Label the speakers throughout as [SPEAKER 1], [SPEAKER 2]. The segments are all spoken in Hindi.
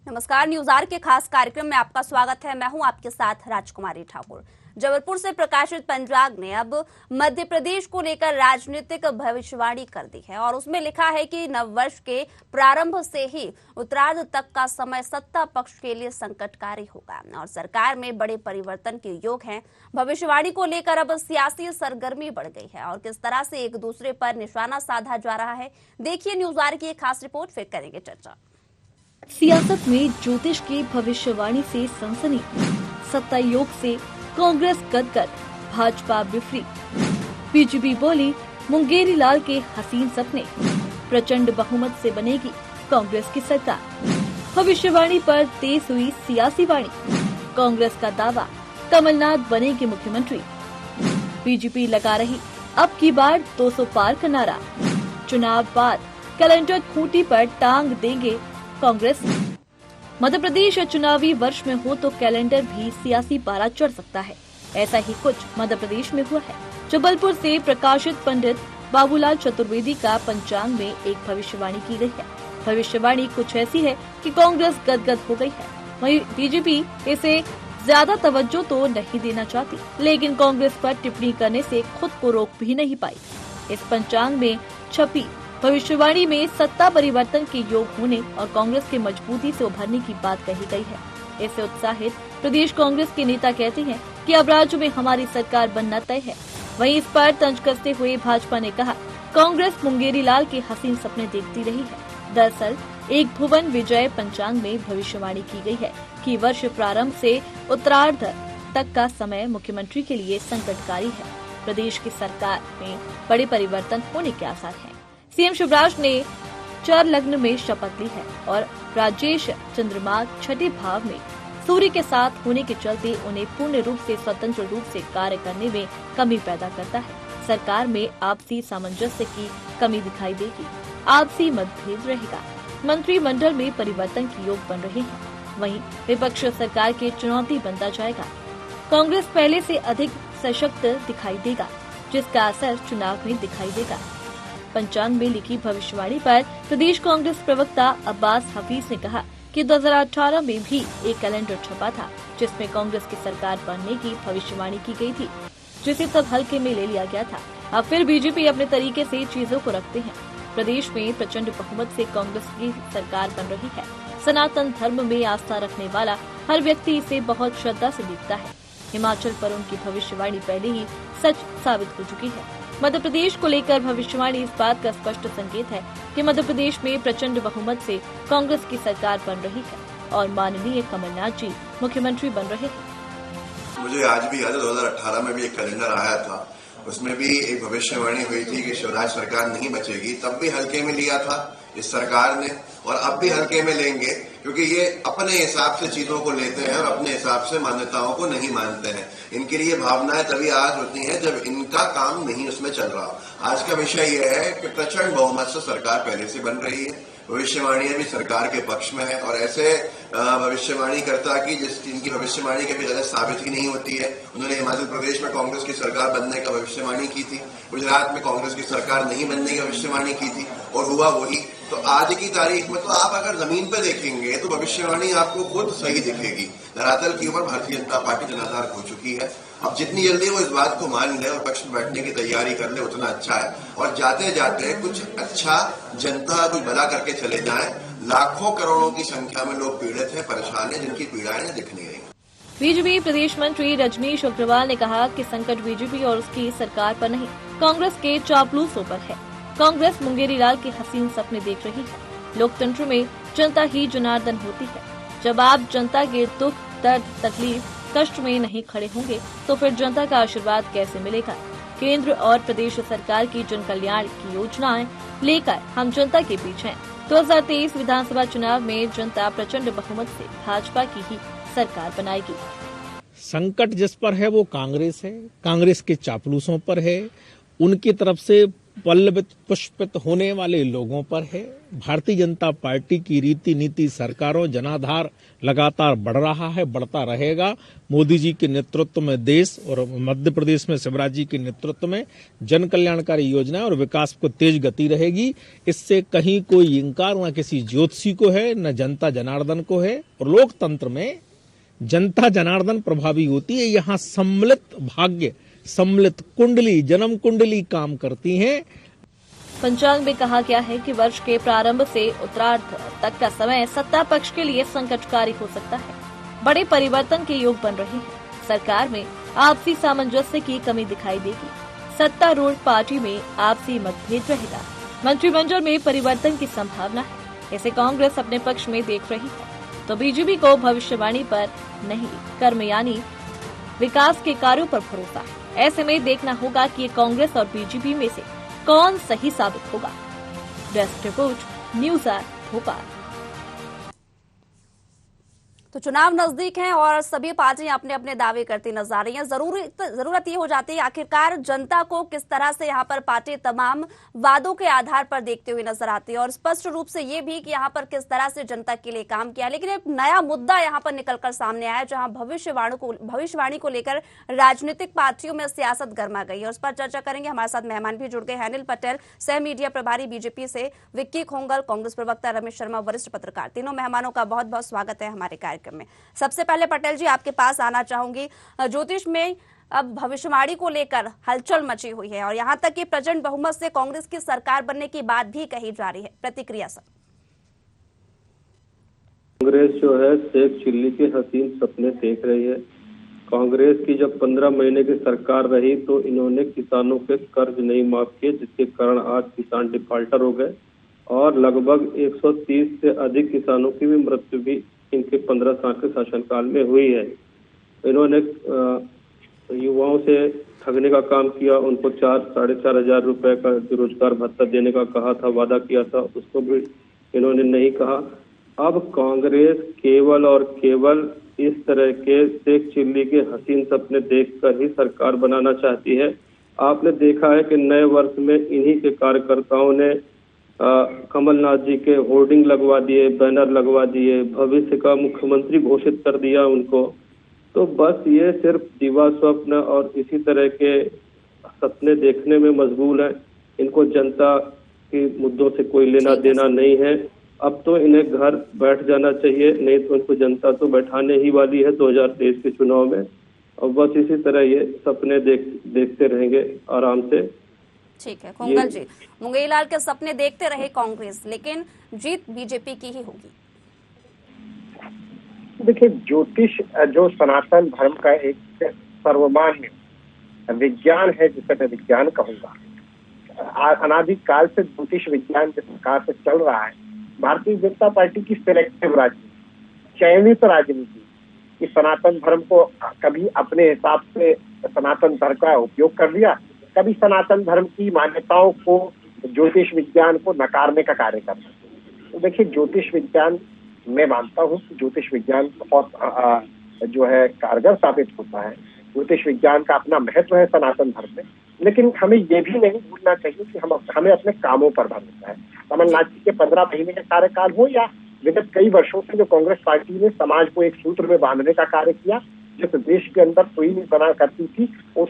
[SPEAKER 1] नमस्कार, न्यूज आर के खास कार्यक्रम में आपका स्वागत है। मैं हूं आपके साथ राजकुमारी ठाकुर। जबलपुर से प्रकाशित पंचांग ने अब मध्य प्रदेश को लेकर राजनीतिक भविष्यवाणी कर दी है और उसमें लिखा है कि नववर्ष के प्रारंभ से ही उत्तरार्ध तक का समय सत्ता पक्ष के लिए संकटकारी होगा और सरकार में बड़े परिवर्तन के योग हैं। भविष्यवाणी को लेकर अब सियासी सरगर्मी बढ़ गई है और किस तरह से एक दूसरे पर निशाना साधा जा रहा है, देखिए न्यूज आर की एक खास रिपोर्ट, फिर करेंगे चर्चा।
[SPEAKER 2] सियासत में ज्योतिष की भविष्यवाणी से सनसनी, सत्ता योग से कांग्रेस गदगद, भाजपा विफरीत। बीजेपी बोली मुंगेरी लाल के हसीन सपने, प्रचंड बहुमत से बनेगी कांग्रेस की सरकार। भविष्यवाणी पर तेज हुई सियासी वाणी, कांग्रेस का दावा कमलनाथ बनेंगे मुख्यमंत्री। बीजेपी लगा रही अब की बार 200 पार का नारा, चुनाव बाद कैलेंडर खूंटी पर टांग देंगे कांग्रेस। मध्य प्रदेश चुनावी वर्ष में हो तो कैलेंडर भी सियासी पारा चढ़ सकता है। ऐसा ही कुछ मध्य प्रदेश में हुआ है। जबलपुर से प्रकाशित पंडित बाबूलाल चतुर्वेदी का पंचांग में एक भविष्यवाणी की गई है। भविष्यवाणी कुछ ऐसी है कि कांग्रेस गदगद हो गई है। वहीं बीजेपी इसे ज्यादा तवज्जो तो नहीं देना चाहती, लेकिन कांग्रेस पर टिप्पणी करने से खुद को रोक भी नहीं पाई। इस पंचांग में छपी भविष्यवाणी में सत्ता परिवर्तन के योग होने और कांग्रेस के मजबूती से उभरने की बात कही गई है। इससे उत्साहित प्रदेश कांग्रेस के नेता कहते हैं कि अब राज्य में हमारी सरकार बनना तय है। वहीं इस पर तंज कसते हुए भाजपा ने कहा, कांग्रेस मुंगेरी लाल के हसीन सपने देखती रही है। दरअसल एक भुवन विजय पंचांग में भविष्यवाणी की गई है कि वर्ष प्रारंभ से उत्तरार्ध तक का समय मुख्यमंत्री के लिए संकटकारी है। प्रदेश की सरकार में बड़े परिवर्तन होने के आसार हैं। सीएम शिवराज ने चर लग्न में शपथ ली है और राजेश चंद्रमा छठे भाव में सूर्य के साथ होने के चलते उन्हें पूर्ण रूप से स्वतंत्र रूप से कार्य करने में कमी पैदा करता है। सरकार में आपसी सामंजस्य की कमी दिखाई देगी, आपसी मतभेद रहेगा, मंत्रिमंडल में परिवर्तन के योग बन रहे हैं। वहीं विपक्ष सरकार की चुनौती बनता जाएगा। कांग्रेस पहले से अधिक सशक्त दिखाई देगा, जिसका असर चुनाव में दिखाई देगा। पंचांग में लिखी भविष्यवाणी पर प्रदेश कांग्रेस प्रवक्ता अब्बास हफीज ने कहा कि 2018 में भी एक कैलेंडर छपा था जिसमें कांग्रेस की सरकार बनने की भविष्यवाणी की गई थी, जिसे तब हल्के में ले लिया गया था। अब फिर बीजेपी अपने तरीके से चीजों को रखते हैं। प्रदेश में प्रचंड बहुमत से कांग्रेस की सरकार बन रही है। सनातन धर्म में आस्था रखने वाला हर व्यक्ति इसे बहुत श्रद्धा से देखता है। हिमाचल पर उनकी भविष्यवाणी पहले ही सच साबित हो चुकी है। मध्य प्रदेश को लेकर भविष्यवाणी इस बात का स्पष्ट संकेत है कि मध्य प्रदेश में प्रचंड बहुमत से कांग्रेस की सरकार बन रही है और माननीय कमलनाथ जी मुख्यमंत्री बन रहे हैं।
[SPEAKER 3] मुझे आज भी याद है 2018 में भी एक कैलेंडर आया था, उसमें भी एक भविष्यवाणी हुई थी कि शिवराज सरकार नहीं बचेगी। तब भी हल्के में लिया था इस सरकार ने और अब भी हल्के में लेंगे, क्योंकि ये अपने हिसाब से चीजों को लेते हैं और अपने हिसाब से मान्यताओं को नहीं मानते हैं। इनके लिए भावनाएं तभी आज होती हैं जब इनका काम नहीं उसमें चल रहा। आज का विषय यह है कि प्रचंड बहुमत से सरकार पहले से बन रही है। भविष्यवाणियां भी सरकार के पक्ष में है और ऐसे भविष्यवाणी करता कि जिनकी भविष्यवाणी कभी गलत साबित ही नहीं होती है। उन्होंने हिमाचल प्रदेश में कांग्रेस की सरकार बनने का भविष्यवाणी की थी, गुजरात में कांग्रेस की सरकार नहीं बनने की भविष्यवाणी की थी और हुआ वही। तो आज की तारीख में तो आप अगर जमीन पर देखेंगे तो भविष्यवाणी आपको खुद सही दिखेगी। धरातल के ऊपर भारतीय जनता पार्टी जनाधार हो चुकी है। अब जितनी जल्दी वो इस बात को मान ले और पक्ष में बैठने की तैयारी कर ले उतना अच्छा है और जाते जाते कुछ अच्छा जनता कुछ भला करके चले जाएं। लाखों करोड़ों की संख्या में लोग पीड़ित हैं, परेशान हैं, जिनकी पीड़ाएं दिख नहीं रही।
[SPEAKER 2] बीजेपी प्रदेश मंत्री रजनीश अग्रवाल ने कहा कि संकट बीजेपी और उसकी सरकार पर नहीं, कांग्रेस के चापलूसों पर है। कांग्रेस मुंगेरी लाल के हसीन सपने देख रही है। लोकतंत्र में जनता ही जनार्दन होती है। जब आप जनता के दुख, दर्द, तकलीफ, कष्ट में नहीं खड़े होंगे तो फिर जनता का आशीर्वाद कैसे मिलेगा। केंद्र और प्रदेश सरकार की जन कल्याण की योजनाएं लेकर हम जनता के बीच हैं। 2023 विधानसभा चुनाव में जनता प्रचंड बहुमत से भाजपा की ही सरकार बनाएगी।
[SPEAKER 4] संकट जिस पर है वो कांग्रेस है, कांग्रेस के चापलूसों पर है। उनकी तरफ से पल्लवित पुष्पित होने वाले लोगों पर है। भारतीय जनता पार्टी की रीति नीति सरकारों जनाधार लगातार बढ़ रहा है, बढ़ता रहेगा। मोदी जी के नेतृत्व में देश और मध्य प्रदेश में शिवराज जी के नेतृत्व में जन कल्याणकारी योजना और विकास को तेज गति रहेगी। इससे कहीं कोई इंकार न किसी ज्योतिषी को है, न जनता जनार्दन को है। और लोकतंत्र में जनता जनार्दन प्रभावी होती है। यहाँ सम्मिलित भाग्य, सम्मिलित कुंडली, जन्म कुंडली काम करती हैं।
[SPEAKER 2] पंचांग में कहा गया है कि वर्ष के प्रारंभ से उत्तरार्ध तक का समय सत्ता पक्ष के लिए संकटकारी हो सकता है। बड़े परिवर्तन के योग बन रहे हैं। सरकार में आपसी सामंजस्य की कमी दिखाई देगी। सत्तारूढ़ पार्टी में आपसी मतभेद रहेगा। मंत्रिमंडल में परिवर्तन की संभावना है। इसे कांग्रेस अपने पक्ष में देख रही है, तो बीजेपी को भविष्यवाणी पर नहीं, कर्म यानी विकास के कार्यों पर भरोसा है। ऐसे में देखना होगा कि ये कांग्रेस और बीजेपी में से कौन सही साबित होगा। Desk report, news 8 Bhopal.
[SPEAKER 1] तो चुनाव नजदीक हैं और सभी पार्टियां अपने अपने दावे करती नजर आ रही हैं। जरूरत ये हो जाती है आखिरकार जनता को किस तरह से यहाँ पर पार्टी तमाम वादों के आधार पर देखते हुए नजर आती है और स्पष्ट रूप से ये भी कि यहाँ पर किस तरह से जनता के लिए काम किया। लेकिन एक नया मुद्दा यहाँ पर निकलकर सामने आया, जहाँ भविष्यवाणी को लेकर राजनीतिक पार्टियों में सियासत गर्मा गई है। उस पर चर्चा करेंगे। हमारे साथ मेहमान भी जुड़ गए। अनिल पटेल, सह मीडिया प्रभारी बीजेपी से, विक्की खोंगल, कांग्रेस प्रवक्ता, रमेश शर्मा, वरिष्ठ पत्रकार। तीनों मेहमानों का बहुत बहुत स्वागत है हमारे कार्यक्रम में। सबसे पहले पटेल जी आपके पास आना चाहूंगी। ज्योतिष में अब भविष्यवाणी को लेकर हलचल मची हुई है और यहां तक कि प्रचंड बहुमत से कांग्रेस की सरकार बनने की बात भी कही जा रही है। प्रतिक्रिया सर।
[SPEAKER 5] कांग्रेस जो है शेख चिल्ली के हसीन सपने देख रही है। कांग्रेस की जब 15 महीने की सरकार रही तो इन्होंने किसानों के कर्ज नहीं माफ किए, जिसके कारण आज किसान डिफाल्टर हो गए और लगभग 130 से अधिक किसानों की भी मृत्यु भी इनके 15 साल के शासनकाल में हुई है। इन्होंने युवाओं से ठगने का काम किया, उनको 4-4.5 हजार रुपए का रोजगार भत्ता देने का कहा था, वादा किया था, उसको भी इन्होंने नहीं कहा। अब कांग्रेस केवल और केवल इस तरह के शेख चिल्ली के हसीन सपने देखकर ही सरकार बनाना चाहती है। आपने देखा है कि नए वर्ष में इन्हीं के कार्यकर्ताओं ने कमलनाथ जी के होर्डिंग लगवा दिए, बैनर लगवा दिए, भविष्य का मुख्यमंत्री घोषित कर दिया उनको। तो बस ये सिर्फ दिवा स्वप्न और इसी तरह के सपने देखने में मशगूल है। इनको जनता के मुद्दों से कोई लेना देना नहीं है। अब तो इन्हें घर बैठ जाना चाहिए, नहीं तो इनको जनता तो बैठाने ही वाली है 2023 के चुनाव में। और बस इसी तरह ये सपने देखते रहेंगे आराम से।
[SPEAKER 1] ठीक है खोंगल जी, मुंगेरीलाल के सपने देखते रहे कांग्रेस, लेकिन जीत बीजेपी की ही होगी।
[SPEAKER 6] देखिए, ज्योतिष जो सनातन धर्म का एक सर्वमान्य विज्ञान है, जिसे मैं विज्ञान कहूंगा, अनादिकाल से ज्योतिष विज्ञान जिस प्रकार से चल रहा है, भारतीय जनता पार्टी की सिलेक्टिव राजनीति, चयनित राजनीति, कि सनातन धर्म को कभी अपने हिसाब से सनातन धर्म का उपयोग कर लिया, कभी सनातन धर्म की मान्यताओं को, ज्योतिष विज्ञान को नकारने का कार्य करना। तो देखिए, ज्योतिष विज्ञान मैं मानता हूँ कि ज्योतिष विज्ञान बहुत जो है कारगर साबित होता है। ज्योतिष विज्ञान का अपना महत्व है सनातन धर्म में, लेकिन हमें ये भी नहीं भूलना चाहिए कि हमें अपने कामों पर भरोसा है। कमलनाथ जी के 15 महीने का कार्यकाल हो या विगत कई वर्षों से जो कांग्रेस पार्टी ने समाज को एक सूत्र में बांधने का कार्य किया, जिस देश के अंदर कोई नहीं बना करती थी, उस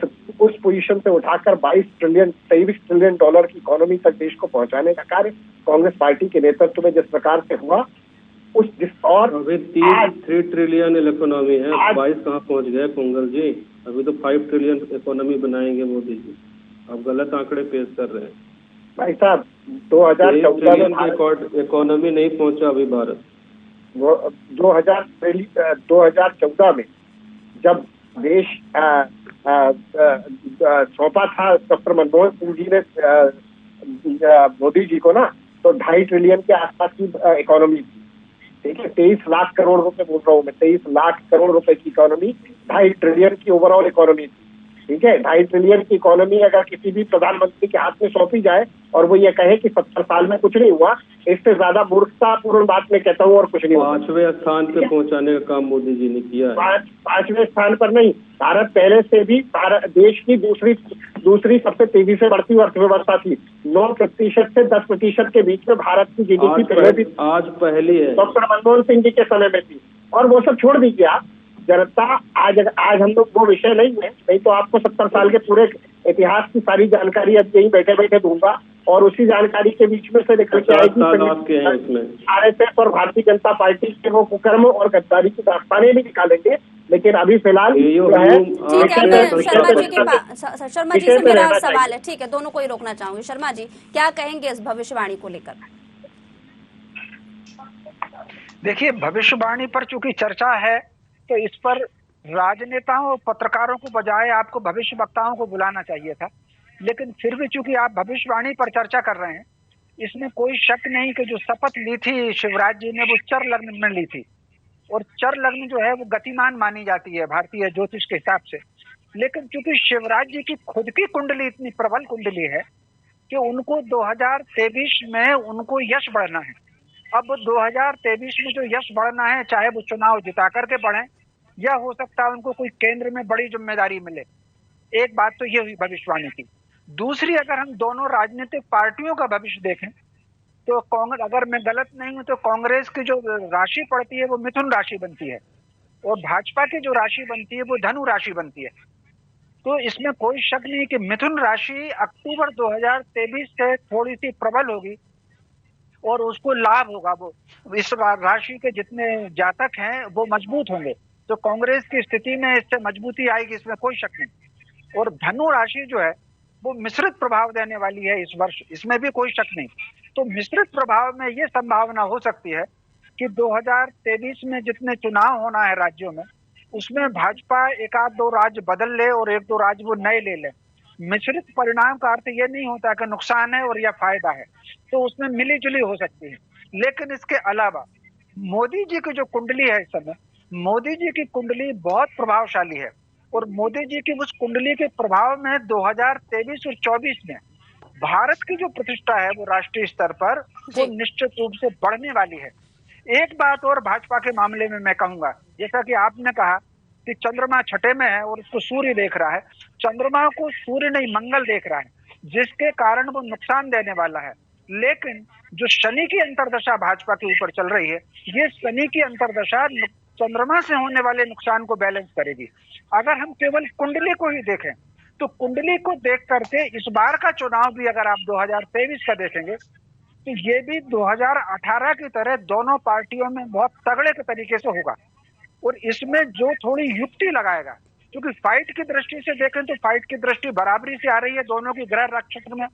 [SPEAKER 6] पोजीशन से उठाकर 23 ट्रिलियन डॉलर की इकोनॉमी तक देश को पहुंचाने का कार्य कांग्रेस पार्टी के नेतृत्व में जिस प्रकार से हुआ, और
[SPEAKER 5] अभी 3 ट्रिलियन इकोनॉमी है, 22 कहाँ पहुंच गए कोंगल जी? अभी तो 5 ट्रिलियन इकोनॉमी बनाएंगे मोदी जी। आप गलत आंकड़े पेश कर रहे हैं
[SPEAKER 6] भाई साहब। 2014 में
[SPEAKER 5] इकोनॉमी नहीं पहुंचा अभी भारत।
[SPEAKER 6] 2014 में जब देश सौंपा था डॉक्टर मनमोहन सिंह जी ने मोदी जी को ना, तो 2.5 ट्रिलियन के आसपास की इकोनॉमी थी। ठीक है, 23 लाख करोड़ रुपए बोल रहा हूँ मैं, 23 लाख करोड़ रुपए की इकोनॉमी, 2.5 ट्रिलियन की ओवरऑल इकोनॉमी थी। ठीक है, 2.5 ट्रिलियन की इकोनॉमी अगर किसी भी प्रधानमंत्री के हाथ में सौंपी जाए और वो ये कहे कि 70 साल में कुछ नहीं हुआ, इससे ज्यादा मूर्खतापूर्ण बात मैं कहता हूँ और कुछ नहीं हुआ।
[SPEAKER 5] 5वें स्थान पे पहुंचाने का काम मोदी जी ने किया है।
[SPEAKER 6] 5वें स्थान पर नहीं, भारत पहले से भी देश की दूसरी सबसे तेजी से बढ़ती अर्थव्यवस्था थी। 9% से 10% के बीच में भारत की जीडीपी पहले भी
[SPEAKER 5] आज पहली है,
[SPEAKER 6] डॉक्टर मनमोहन सिंह जी के समय में थी। और वो सब छोड़ दीजिए आप, जनता आज हम लोग वो विषय नहीं है, नहीं तो आपको 70 साल के पूरे इतिहास की सारी जानकारी अब यही बैठे बैठे दूंगा और उसी जानकारी के बीच में से निकल के आएगी आरएसएस और भारतीय जनता पार्टी के वो कुकर्म और गद्दारी की दास्तानें भी निकालेंगे। लेकिन अभी फिलहाल
[SPEAKER 1] शर्मा जी से मेरा सवाल है, ठीक है, दोनों को ही रोकना चाहूंगी। शर्मा जी क्या कहेंगे इस भविष्यवाणी को लेकर?
[SPEAKER 7] देखिए, भविष्यवाणी पर चूंकि चर्चा है तो इस पर राजनेताओं और पत्रकारों को बजाय आपको भविष्य वक्ताओं को बुलाना चाहिए था। लेकिन फिर भी चूंकि आप भविष्यवाणी पर चर्चा कर रहे हैं, इसमें कोई शक नहीं कि जो शपथ ली थी शिवराज जी ने वो चर लग्न में ली थी, और चर लग्न जो है वो गतिमान मानी जाती है भारतीय ज्योतिष के हिसाब से। लेकिन चूंकि शिवराज जी की खुद की कुंडली इतनी प्रबल कुंडली है कि उनको 2023 में उनको यश बढ़ना है। अब 2023 में जो यश बढ़ना है, चाहे वो चुनाव जिता करके बढ़े या हो सकता है उनको कोई केंद्र में बड़ी जिम्मेदारी मिले। एक बात तो ये हुई भविष्यवाणी की। दूसरी, अगर हम दोनों राजनीतिक पार्टियों का भविष्य देखें तो कांग्रेस, अगर मैं गलत नहीं हूं तो कांग्रेस की जो राशि पड़ती है वो मिथुन राशि बनती है और भाजपा की जो राशि बनती है वो धनु राशि बनती है। तो इसमें कोई शक नहीं कि मिथुन राशि अक्टूबर 2023 से थोड़ी सी प्रबल होगी और उसको लाभ होगा। वो इस राशि के जितने जातक हैं वो मजबूत होंगे, तो कांग्रेस की स्थिति में इससे मजबूती आएगी, इसमें कोई शक नहीं। और धनु राशि जो है वो मिश्रित प्रभाव देने वाली है इस वर्ष, इसमें भी कोई शक नहीं। तो मिश्रित प्रभाव में ये संभावना हो सकती है कि 2023 में जितने चुनाव होना है राज्यों में, उसमें भाजपा एक आध दो राज्य बदल ले और एक दो राज्य वो नए ले ले। मिश्रित परिणाम का अर्थ ये नहीं होता कि नुकसान है और या फायदा है, तो उसमें मिली जुली हो सकती है। लेकिन इसके अलावा मोदी जी की जो कुंडली है इस समय, मोदी जी की कुंडली बहुत प्रभावशाली है और मोदी जी की उस कुंडली के प्रभाव में 2023 और 24 में भारत की जो प्रतिष्ठा है वो राष्ट्रीय स्तर पर वो निश्चित रूप से बढ़ने वाली है। एक बात और भाजपा के मामले में मैं कहूंगा, जैसा कि आपने कहा कि चंद्रमा छठे में है और उसको सूर्य देख रहा है, चंद्रमा को सूर्य नहीं मंगल देख रहा है, जिसके कारण वो नुकसान देने वाला है। लेकिन जो शनि की अंतर्दशा भाजपा के ऊपर चल रही है, ये शनि की अंतर्दशा चंद्रमा से होने वाले नुकसान को बैलेंस करेगी। अगर हम केवल कुंडली को ही देखें तो कुंडली को देख करके इस बार का चुनाव भी अगर आप 2023 का देखेंगे तो ये भी 2018 की तरह दोनों पार्टियों में बहुत तगड़े के तरीके से होगा। और इसमें जो थोड़ी युक्ति लगाएगा, क्योंकि फाइट की दृष्टि से देखें तो फाइट की दृष्टि बराबरी से आ रही है दोनों की ग्रह नक्षत्र में,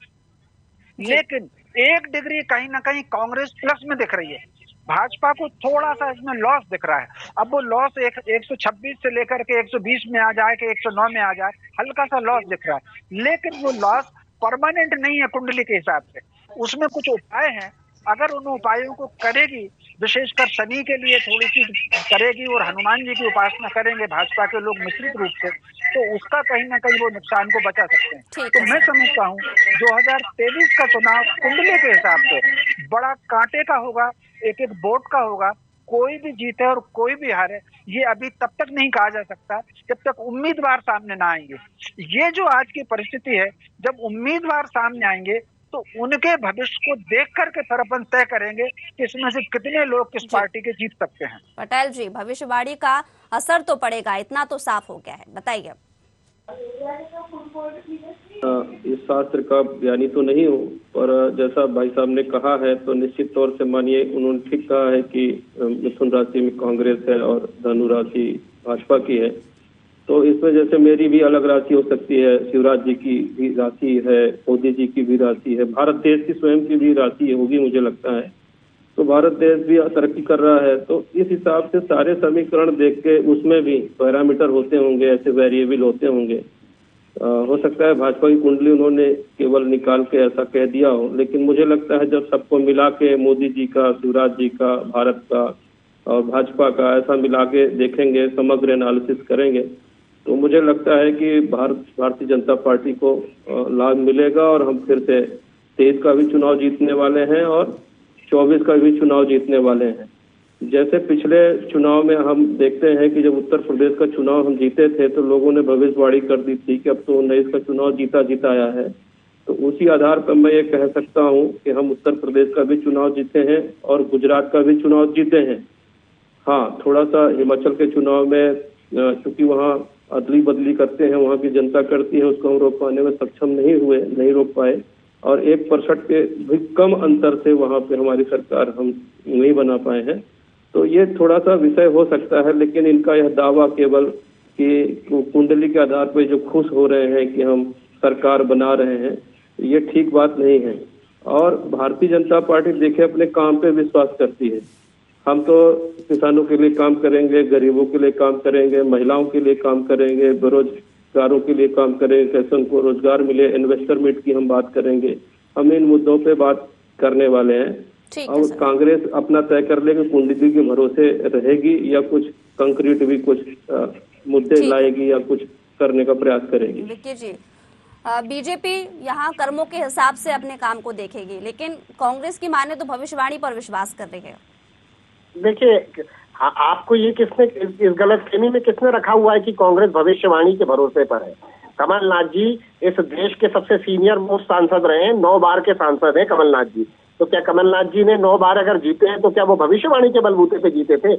[SPEAKER 7] लेकिन 1 डिग्री कहीं ना कहीं कांग्रेस प्लस में दिख रही है, भाजपा को थोड़ा सा इसमें लॉस दिख रहा है। अब वो लॉस 126 से लेकर के 120 में आ जाए कि 109 में आ जाए, हल्का सा लॉस दिख रहा है, लेकिन वो लॉस परमानेंट नहीं है कुंडली के हिसाब से। उसमें कुछ उपाय हैं, अगर उन उपायों को करेगी, विशेषकर शनि के लिए थोड़ी सी करेगी और हनुमान जी की उपासना करेंगे भाजपा के लोग मिश्रित रूप से, तो उसका कहीं ना कहीं वो नुकसान को बचा सकते हैं। तो मैं समझता हूँ 2023 का चुनाव कुंडली के हिसाब से बड़ा कांटे का होगा, एक एक वोट का होगा। कोई भी जीते और कोई भी हारे ये अभी तब तक नहीं कहा जा सकता जब तक उम्मीदवार सामने ना आएंगे। ये जो आज की परिस्थिति है, जब उम्मीदवार सामने आएंगे तो उनके भविष्य को देख करके फिर अपन तय करेंगे कि इसमें से कितने लोग किस पार्टी के जीत सकते हैं।
[SPEAKER 1] पटेल जी, भविष्यवाणी का असर तो पड़ेगा, इतना तो साफ हो गया है, बताइए।
[SPEAKER 5] इस शास्त्र का ज्ञानी तो नहीं हूँ, पर जैसा भाई साहब ने कहा है तो निश्चित तौर से मानिए उन्होंने ठीक कहा है कि मिथुन राशि में कांग्रेस है और धनु राशि भाजपा की है। तो इसमें जैसे मेरी भी अलग राशि हो सकती है, शिवराज जी की भी राशि है, मोदी जी की भी राशि है, भारत देश की स्वयं की भी राशि होगी मुझे लगता है। तो भारत देश भी तरक्की कर रहा है, तो इस हिसाब से सारे समीकरण देख के उसमें भी पैरामीटर होते होंगे, ऐसे वेरिएबल होते होंगे। हो सकता है भाजपा की कुंडली उन्होंने केवल निकाल के ऐसा कह दिया हो, लेकिन मुझे लगता है जब सबको मिला के मोदी जी का, शिवराज जी का, भारत का और भाजपा का ऐसा मिला के देखेंगे, समग्र एनालिसिस करेंगे तो मुझे लगता है कि भारतीय जनता पार्टी को लाभ मिलेगा और हम फिर से 23 का भी चुनाव जीतने वाले हैं और 24 का भी चुनाव जीतने वाले हैं। जैसे पिछले चुनाव में हम देखते हैं कि जब उत्तर प्रदेश का चुनाव हम जीते थे तो लोगों ने भविष्यवाणी कर दी थी कि अब तो 19 का चुनाव जीता आया है। तो उसी आधार पर मैं ये कह सकता हूँ कि हम उत्तर प्रदेश का भी चुनाव जीते हैं और गुजरात का भी चुनाव जीते हैं। हाँ, थोड़ा सा हिमाचल के चुनाव में चूंकि वहाँ अदली बदली करते हैं, वहाँ की जनता करती है, उसको हम रोक पाने में सक्षम नहीं रोक पाए और 1% के भी कम अंतर से वहाँ पे हमारी सरकार हम नहीं बना पाए हैं। तो ये थोड़ा सा विषय हो सकता है, लेकिन इनका यह दावा केवल कि कुंडली के आधार पर जो खुश हो रहे हैं कि हम सरकार बना रहे हैं, ये ठीक बात नहीं है। और भारतीय जनता पार्टी देखिए अपने काम पे विश्वास करती है। हम तो किसानों के लिए काम करेंगे, गरीबों के लिए काम करेंगे, महिलाओं के लिए काम करेंगे, बेरोजगारों के लिए काम करेंगे, कैसे उनको रोजगार मिले, इन्वेस्टर मीट की हम बात करेंगे। हम इन मुद्दों पे बात करने वाले हैं। और कांग्रेस अपना तय कर लेगी, कुंडली के भरोसे रहेगी या कुछ कंक्रीट भी कुछ मुद्दे लाएगी या कुछ करने का प्रयास करेगी।
[SPEAKER 1] देखिए जी, बीजेपी यहाँ कर्मों के हिसाब से अपने काम को देखेगी, लेकिन कांग्रेस की माने तो भविष्यवाणी पर विश्वास कर रही है।
[SPEAKER 6] देखिए, आपको ये किसने इस गलतफहमी में किसने रखा हुआ है कि कांग्रेस भविष्यवाणी के भरोसे पर है? कमलनाथ जी इस देश के सबसे सीनियर मोस्ट सांसद रहे हैं, 9 बार के सांसद हैं कमलनाथ जी। तो क्या कमलनाथ जी ने 9 बार अगर जीते हैं तो क्या वो भविष्यवाणी के बलबूते पे जीते थे?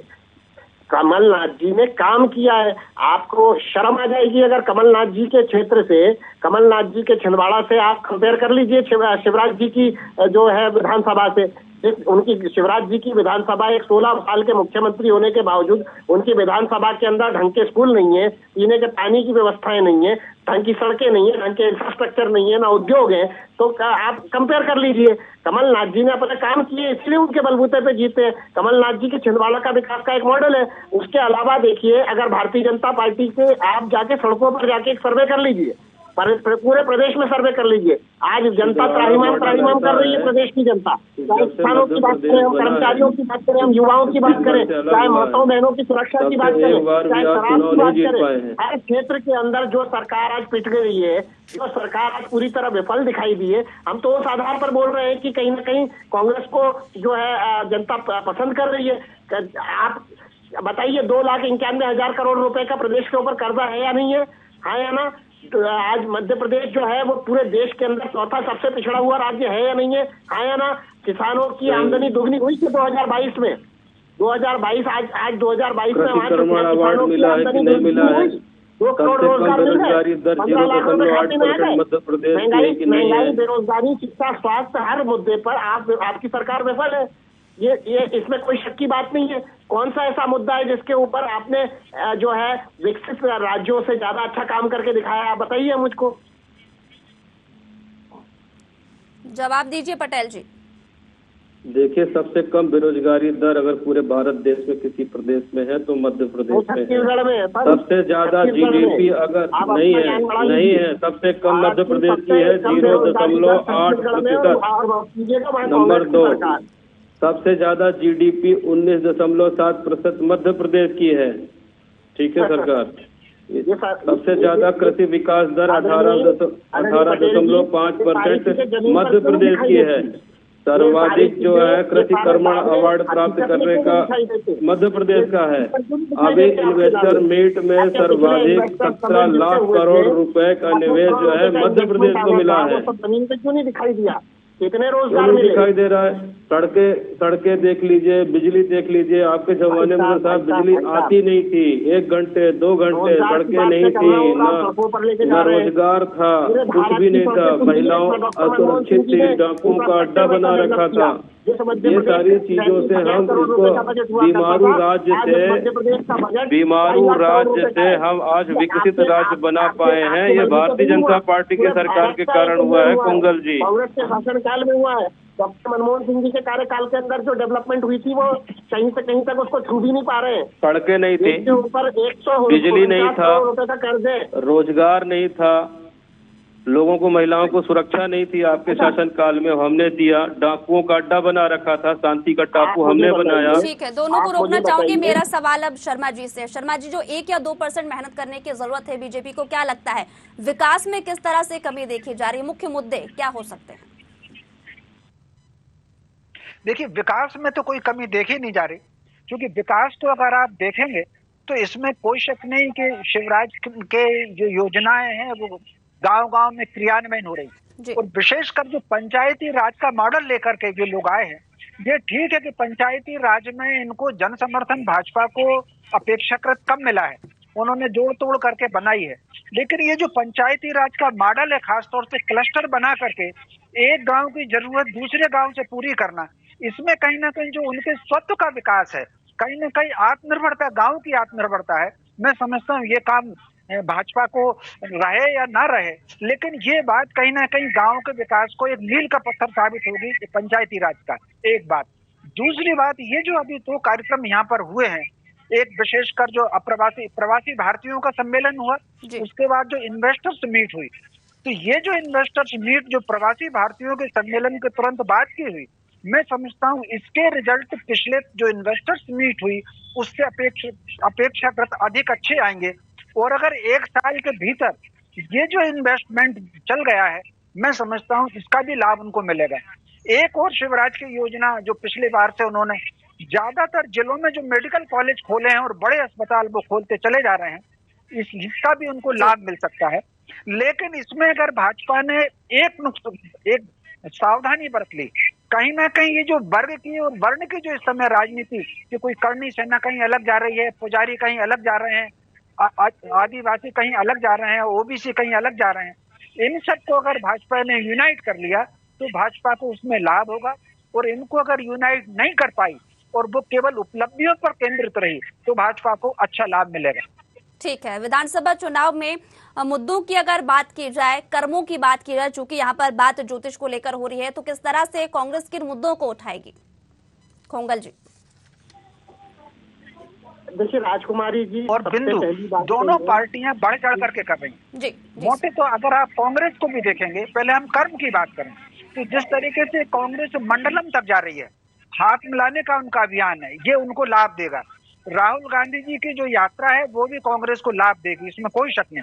[SPEAKER 6] कमलनाथ जी ने काम किया है। आपको शर्म आ जाएगी अगर कमलनाथ जी के क्षेत्र से, कमलनाथ जी के छिंदवाड़ा से आप कंपेयर कर लीजिए शिवराज जी की जो है विधानसभा से। उनकी शिवराज जी की विधानसभा, एक 16 साल के मुख्यमंत्री होने के बावजूद उनकी विधानसभा के अंदर ढंग के स्कूल नहीं है, पीने के पानी की व्यवस्थाएं नहीं है, ढंग की सड़कें नहीं है, ढंग के इंफ्रास्ट्रक्चर नहीं है, ना उद्योग है। तो आप कंपेयर कर लीजिए। कमलनाथ जी ने अपने काम किए, इसलिए उनके बलबूते पे जीते हैं। कमलनाथ जी के छिंदवाड़ा का विकास का एक मॉडल है। उसके अलावा देखिए, अगर भारतीय जनता पार्टी के आप जाके सड़कों पर जाके एक सर्वे कर लीजिए, पूरे प्रदेश में सर्वे कर लीजिए। आज जनता त्राहिमाम कर रही है, प्रदेश की जनता। चाहे किसानों की बात करें, हम कर्मचारियों की बात करें, हम युवाओं की बात करें, चाहे माताओं बहनों की सुरक्षा की बात करें, चाहे शराब की बात करें, हर क्षेत्र के अंदर जो सरकार आज पिट गई है, जो सरकार आज पूरी तरह विफल दिखाई दी है, हम तो उस आधार पर बोल रहे हैं कि कहीं ना कहीं कांग्रेस को जो है जनता पसंद कर रही है। आप बताइए, 2,91,000 करोड़ रुपए का प्रदेश के ऊपर कर्जा है या नहीं है? हाँ या ना? तो आज मध्य प्रदेश जो है वो पूरे देश के अंदर चौथा सबसे पिछड़ा हुआ राज्य है या नहीं है? हाँ या ना? किसानों की आमदनी दुगनी हुई थी 2022 में। 2022 आज 2022 में वहाँ किसानों की आमदनी दुगनी 2 करोड़ रोजगार मिल गए, 15 लाख रुपए खाते में आ गए। महंगाई, बेरोजगारी, शिक्षा, स्वास्थ्य, हर मुद्दे पर आपकी सरकार विफल है। ये इसमें कोई शक की बात नहीं है। कौन सा ऐसा मुद्दा है जिसके ऊपर आपने जो है विकसित राज्यों से ज्यादा अच्छा काम करके दिखाया? आप बताइए मुझको।
[SPEAKER 1] जवाब दीजिए पटेल जी।
[SPEAKER 5] देखिए, सबसे कम बेरोजगारी दर अगर पूरे भारत देश में किसी प्रदेश में है तो मध्य प्रदेश में है। सबसे ज्यादा जीडीपी अगर नहीं है, सबसे कम मध्य प्रदेश की है, 0.8%। नंबर 2, सबसे ज्यादा जीडीपी 19.7% मध्य प्रदेश की है। ठीक है सरकार। सबसे ज्यादा कृषि विकास दर 18.5% मध्य प्रदेश की है। सर्वाधिक जो है कृषि कर्मण अवार्ड प्राप्त करने का मध्य प्रदेश का है। अभी इन्वेस्टर मीट में सर्वाधिक 17 लाख करोड़ रुपए का निवेश जो है मध्य प्रदेश को मिला है।
[SPEAKER 6] जमीन पे क्यों नहीं दिखाई दिया? कितने रोजगार
[SPEAKER 5] मिले? दिखाई दे रहा है। सड़कें देख लीजिए, बिजली देख लीजिए। आपके जमाने में साहब बिजली आती नहीं थी, 1 घंटे 2 घंटे सड़कें नहीं थी, न रोजगार था, कुछ भी नहीं था। महिलाओं असुरक्षित थी, डाकुओं का अड्डा बना रखा था। ये सारी चीजों से हम इसको बीमारू राज्य से हम आज विकसित राज्य बना पाए हैं। ये भारतीय जनता पार्टी के सरकार के कारण हुआ है कुंगल जी।
[SPEAKER 6] कांग्रेस के शासनकाल में हुआ है। डॉक्टर मनमोहन सिंह जी के कार्यकाल के अंदर जो डेवलपमेंट हुई थी वो कहीं से कहीं तक उसको छू भी नहीं पा रहे हैं।
[SPEAKER 5] सड़कें नहीं थी,
[SPEAKER 6] इसके ऊपर 100
[SPEAKER 5] बिजली नहीं था,
[SPEAKER 6] रुपए का कर्ज है,
[SPEAKER 5] रोजगार नहीं था। लोगों को, महिलाओं को सुरक्षा नहीं थी आपके शासनकाल में, हमने दिया। डाकुओं का अड्डा बना रखा था, शांति का टापू हमने बनाया।
[SPEAKER 1] ठीक है, दोनों को रोकना चाहूंगी। मेरा सवाल अब शर्मा जी से। शर्मा जी, जो 1 या 2% मेहनत करने की जरूरत है बीजेपी को, क्या लगता है विकास में किस तरह से कमी देखी जा रही है? मुख्य मुद्दे क्या हो सकते हैं?
[SPEAKER 7] देखिए, विकास में तो कोई कमी देखी नहीं जा रही, क्योंकि विकास तो अगर आप देखेंगे तो इसमें कोई शक नहीं कि शिवराज के जो योजनाएं हैं वो गांव-गांव में क्रियान्वयन हो रही। और विशेषकर जो पंचायती राज का मॉडल लेकर के जो लोग आए हैं, ये ठीक है कि पंचायती राज में इनको जन समर्थन भाजपा को अपेक्षाकृत कम मिला है, उन्होंने जोड़ तोड़ करके बनाई है। लेकिन ये जो पंचायती राज का मॉडल है, खासतौर से क्लस्टर बना करके एक गांव की जरूरत दूसरे गांव से पूरी करना, इसमें कहीं ना कहीं जो उनके स्वत्व का विकास है, कहीं ना कहीं आत्मनिर्भरता, गांव की आत्मनिर्भरता है। मैं समझता हूँ ये काम भाजपा को रहे या ना रहे, लेकिन ये बात कहीं ना कहीं गांव के विकास को एक मील का पत्थर साबित होगी पंचायती राज का। एक बात। दूसरी बात, ये जो अभी 2 कार्यक्रम यहाँ पर हुए हैं, एक विशेषकर जो प्रवासी भारतीयों का सम्मेलन हुआ, उसके बाद जो इन्वेस्टर्स मीट हुई, तो ये जो इन्वेस्टर्स मीट जो प्रवासी भारतीयों के सम्मेलन के तुरंत बाद की हुई, मैं समझता हूँ इसके रिजल्ट पिछले जो इन्वेस्टर्स मीट हुई उससे अपेक्षाकृत अधिक अच्छे आएंगे। और अगर 1 साल के भीतर ये जो इन्वेस्टमेंट चल गया है, मैं समझता हूँ इसका भी लाभ उनको मिलेगा। एक और शिवराज की योजना जो पिछली बार से उन्होंने ज्यादातर जिलों में जो मेडिकल कॉलेज खोले हैं और बड़े अस्पताल वो खोलते चले जा रहे हैं, इसका भी उनको लाभ मिल सकता है। लेकिन इसमें अगर भाजपा ने एक सावधानी बरत ली, कहीं ना कहीं ये जो वर्ग की और वर्ण की जो इस समय राजनीति कि कोई करनी सेना कहीं अलग जा रही है, पुजारी कहीं अलग जा रहे हैं, आदिवासी कहीं अलग जा रहे हैं, ओबीसी कहीं अलग जा रहे हैं, इन सबको अगर भाजपा ने यूनाइट कर लिया तो भाजपा को उसमें लाभ होगा। और इनको अगर यूनाइट नहीं कर पाई और वो केवल उपलब्धियों पर केंद्रित रही तो भाजपा को अच्छा लाभ मिलेगा।
[SPEAKER 1] ठीक है, विधानसभा चुनाव में मुद्दों की अगर बात की जाए, कर्मों की बात की जाए, चूंकि यहाँ पर बात ज्योतिष को लेकर हो रही है, तो किस तरह से कांग्रेस किन मुद्दों को उठाएगी? खोंगल जी।
[SPEAKER 6] देखिए राजकुमारी जी
[SPEAKER 7] और बिंदु, दोनों पार्टियां बढ़ चढ़ करके कर रही हैं।
[SPEAKER 1] जी,
[SPEAKER 7] मोटे तो अगर आप कांग्रेस को भी देखेंगे, पहले हम कर्म की बात करें तो जिस तरीके से कांग्रेस मंडलम तक जा रही है, हाथ मिलाने का उनका अभियान है, ये उनको लाभ देगा। राहुल गांधी जी की जो यात्रा है वो भी कांग्रेस को लाभ देगी, इसमें कोई शक नहीं।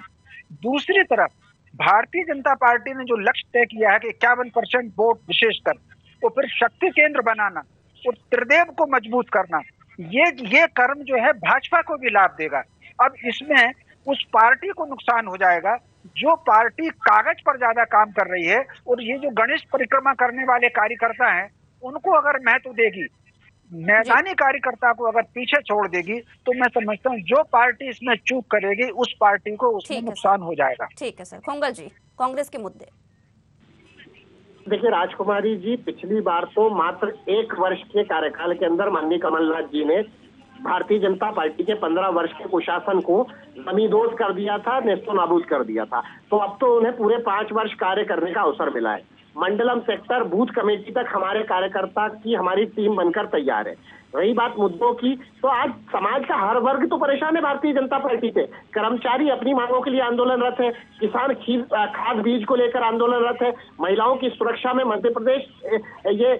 [SPEAKER 7] दूसरी तरफ भारतीय जनता पार्टी ने जो लक्ष्य तय किया है कि 51% वोट विशेषकर, और फिर शक्ति केंद्र बनाना और त्रिदेव को मजबूत करना, ये कर्म जो है भाजपा को भी लाभ देगा। अब इसमें उस पार्टी को नुकसान हो जाएगा जो पार्टी कागज पर ज्यादा काम कर रही है, और ये जो गणेश परिक्रमा करने वाले कार्यकर्ता हैं उनको अगर महत्व देगी, मैदानी कार्यकर्ता को अगर पीछे छोड़ देगी, तो मैं समझता हूँ जो पार्टी इसमें चूक करेगी उस पार्टी को उसमें नुकसान हो जाएगा।
[SPEAKER 1] ठीक है सर। खोंगल जी, कांग्रेस के मुद्दे।
[SPEAKER 6] देखिए राजकुमारी जी, पिछली बार तो मात्र 1 वर्ष के कार्यकाल के अंदर माननीय कमलनाथ जी ने भारतीय जनता पार्टी के 15 वर्ष के कुशासन को जमींदोज कर दिया था, नेस्तो नाबूद कर दिया था। तो अब तो उन्हें पूरे 5 वर्ष कार्य करने का अवसर मिला है। मंडलम सेक्टर बूथ कमेटी तक हमारे कार्यकर्ता की हमारी टीम बनकर तैयार है। रही बात मुद्दों की, तो आज समाज का हर वर्ग तो परेशान है भारतीय जनता पार्टी से। कर्मचारी अपनी मांगों के लिए आंदोलनरत है, किसान खाद बीज को लेकर आंदोलनरत है, महिलाओं की सुरक्षा में मध्य प्रदेश, ये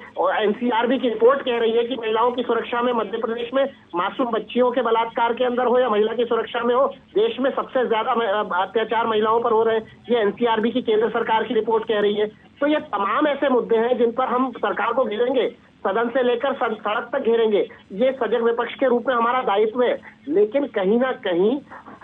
[SPEAKER 6] एनसीआरबी की रिपोर्ट कह रही है कि महिलाओं की सुरक्षा में मध्य प्रदेश में मासूम बच्चियों के बलात्कार के अंदर हो या महिला की सुरक्षा में हो, देश में सबसे ज्यादा अत्याचार महिलाओं पर हो रहे हैं, ये एनसीआरबी की केंद्र सरकार की रिपोर्ट कह रही है। तो ये तमाम ऐसे मुद्दे हैं जिन पर हम सरकार को घेरेंगे, सदन से लेकर सड़क तक घेरेंगे। ये सजग विपक्ष के रूप में हमारा दायित्व है। लेकिन कहीं ना कहीं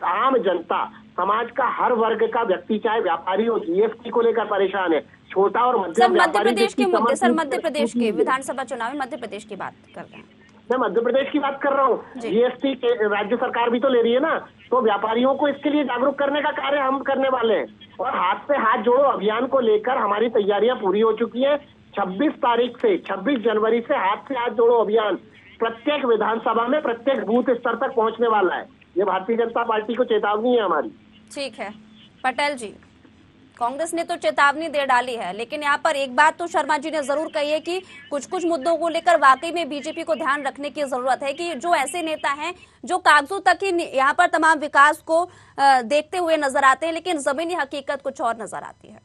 [SPEAKER 6] आम जनता, समाज का हर वर्ग का व्यक्ति, चाहे व्यापारी हो, जीएसटी को लेकर परेशान है, छोटा और मध्यम व्यापारी।
[SPEAKER 1] मध्य प्रदेश के मुद्दे, सर मध्य प्रदेश के विधानसभा चुनाव में मध्य प्रदेश की बात कर रहे हैं।
[SPEAKER 6] मैं मध्य प्रदेश की बात कर रहा हूँ। जीएसटी के राज्य सरकार भी तो ले रही है ना, तो व्यापारियों को इसके लिए जागरूक करने का कार्य हम करने वाले हैं। और हाथ से हाथ जोड़ो अभियान को लेकर हमारी तैयारियां पूरी हो चुकी है। 26 जनवरी से हाथ से हाथ जोड़ो अभियान प्रत्येक विधानसभा में, प्रत्येक बूथ स्तर तक पहुंचने वाला है। ये भारतीय जनता पार्टी को चेतावनी है हमारी।
[SPEAKER 1] ठीक है पटेल जी, कांग्रेस ने तो चेतावनी दे डाली है, लेकिन यहाँ पर एक बात तो शर्मा जी ने जरूर कही है कि कुछ मुद्दों को लेकर वाकई में बीजेपी को ध्यान रखने की जरूरत है कि जो ऐसे नेता हैं जो कागजों तक ही यहाँ पर तमाम विकास को देखते हुए नजर आते हैं, लेकिन जमीनी हकीकत कुछ और नजर आती है।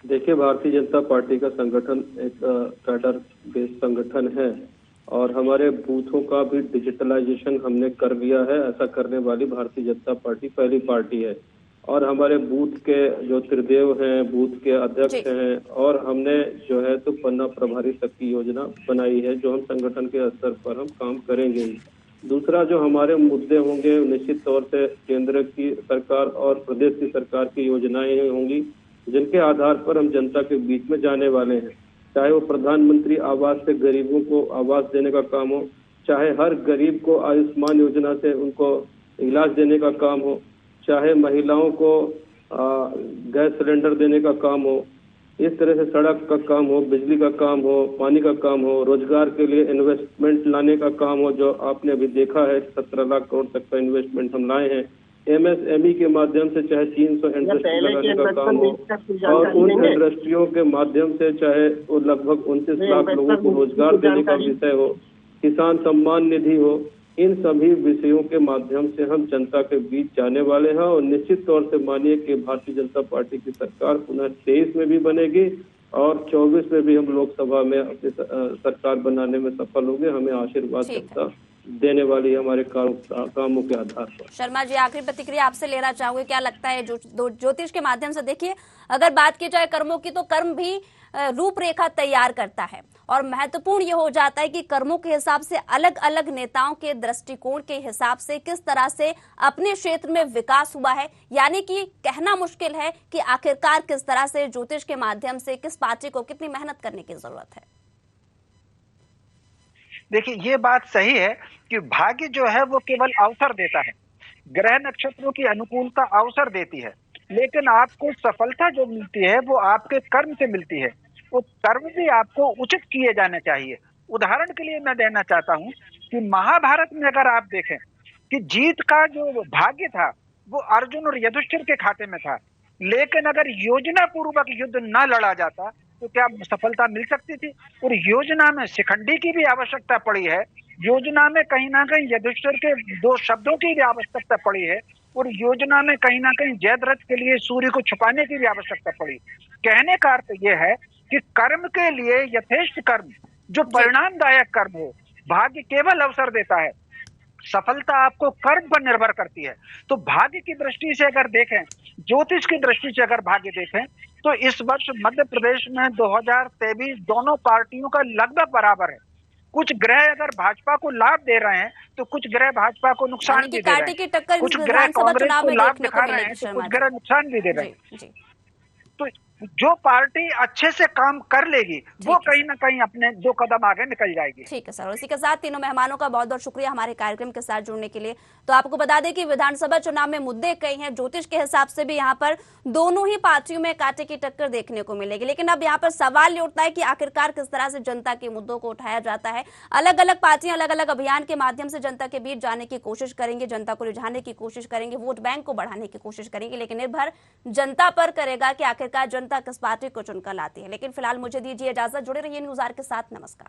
[SPEAKER 5] देखिए, भारतीय जनता पार्टी का संगठन एक कैडर बेस्ड संगठन है और हमारे बूथों का भी डिजिटलाइजेशन हमने कर लिया है। ऐसा करने वाली भारतीय जनता पार्टी पहली पार्टी है और हमारे बूथ के जो त्रिदेव हैं, बूथ के अध्यक्ष हैं और हमने जो है तो पन्ना प्रभारी तक की योजना बनाई है, जो हम संगठन के स्तर पर हम काम करेंगे ही। दूसरा, जो हमारे मुद्दे होंगे निश्चित तौर से केंद्र की सरकार और प्रदेश की सरकार की योजनाएं होंगी, जिनके आधार पर हम जनता के बीच में जाने वाले हैं। चाहे वो प्रधानमंत्री आवास से गरीबों को आवास देने का काम हो, चाहे हर गरीब को आयुष्मान योजना से उनको इलाज देने का काम हो, चाहे महिलाओं को गैस सिलेंडर देने का काम हो, इस तरह से सड़क का काम हो, बिजली का काम हो, पानी का काम हो, रोजगार के लिए इन्वेस्टमेंट लाने का काम हो, जो आपने अभी देखा है 17 लाख करोड़ तक का इन्वेस्टमेंट हम लाए हैं। MSME के माध्यम से चाहे 300 इंडस्ट्री लगाने का काम हो और उन इंडस्ट्रियों के माध्यम से चाहे वो लगभग 29 लाख लोगों को रोजगार देने का विषय हो, किसान सम्मान निधि हो, इन सभी विषयों के माध्यम से हम जनता के बीच जाने वाले हैं और निश्चित तौर से मानिए कि भारतीय जनता पार्टी की सरकार पुनः 23 में भी बनेगी और 24 में भी हम लोकसभा में अपनी सरकार बनाने में सफल होंगे। हमें आशीर्वाद जनता देने वाली हमारे कामों के आधार पर।
[SPEAKER 1] शर्मा जी, आखिरी प्रतिक्रिया आपसे लेना चाहूंगे, क्या लगता है ज्योतिष के माध्यम से? देखिए, अगर बात की जाए कर्मों की, तो कर्म भी रूपरेखा तैयार करता है और महत्वपूर्ण ये हो जाता है कि कर्मों के हिसाब से अलग अलग नेताओं के दृष्टिकोण के हिसाब से किस तरह से अपने क्षेत्र में विकास हुआ है। यानी कि कहना मुश्किल है कि आखिरकार किस तरह से ज्योतिष के माध्यम से किस पार्टी को कितनी मेहनत करने की जरूरत है।
[SPEAKER 7] देखिए, ये बात सही है कि भाग्य जो है वो केवल अवसर देता है, ग्रह नक्षत्रों की अनुकूलता अवसर देती है, लेकिन आपको सफलता जो मिलती है वो आपके कर्म से मिलती है। वो कर्म भी आपको उचित किए जाने चाहिए। उदाहरण के लिए मैं देना चाहता हूं कि महाभारत में अगर आप देखें कि जीत का जो भाग्य था वो अर्जुन और युधिष्ठिर के खाते में था, लेकिन अगर योजना पूर्वक युद्ध न लड़ा जाता तो क्या सफलता मिल सकती थी? और योजना में शिखंडी की भी आवश्यकता पड़ी है, योजना में कहीं ना कहीं युधिष्ठिर के 2 शब्दों की भी आवश्यकता पड़ी है और योजना में कहीं ना कहीं जयद्रथ के लिए सूर्य को छुपाने की भी आवश्यकता पड़ी। कहने का अर्थ यह है कि कर्म के लिए यथेष्ट कर्म, जो परिणामदायक कर्म हो, भाग्य केवल अवसर देता है, सफलता आपको कर्म पर निर्भर करती है। तो भाग्य की दृष्टि से अगर देखें, ज्योतिष की दृष्टि से अगर भाग्य देखें, तो इस वर्ष मध्य प्रदेश में 2023 दोनों पार्टियों का लगभग बराबर है। कुछ ग्रह अगर भाजपा को लाभ दे रहे हैं तो कुछ ग्रह भाजपा को नुकसान भी दे रहे हैं, कुछ ग्रह कांग्रेस को लाभ दिखा रहे हैं तो कुछ ग्रह नुकसान भी दे रहे हैं। तो जो पार्टी अच्छे से काम कर लेगी वो कहीं ना कहीं अपने 2 कदम आगे निकल जाएगी।
[SPEAKER 1] ठीक है सर, और इसी के साथ तीनों मेहमानों का बहुत बहुत शुक्रिया हमारे कार्यक्रम के साथ जुड़ने के लिए। तो आपको बता दें कि विधानसभा चुनाव में मुद्दे कई हैं, ज्योतिष के हिसाब से भी यहाँ पर दोनों ही पार्टियों में कांटे की टक्कर देखने को मिलेगी, लेकिन अब यहाँ पर सवाल ये उठता है कि आखिरकार किस तरह से जनता के मुद्दों को उठाया जाता है। अलग अलग पार्टियां अलग अलग अभियान के माध्यम से जनता के बीच जाने की कोशिश करेंगे, जनता को रिझाने की कोशिश करेंगे, वोट बैंक को बढ़ाने की कोशिश करेंगे, लेकिन निर्भर जनता पर करेगा कि आखिरकार जनता किस पार्टी को चुनकर लाती है। लेकिन फिलहाल मुझे दीजिए इजाजत, जुड़े रहिए न्यूज़ आवर के साथ। नमस्कार।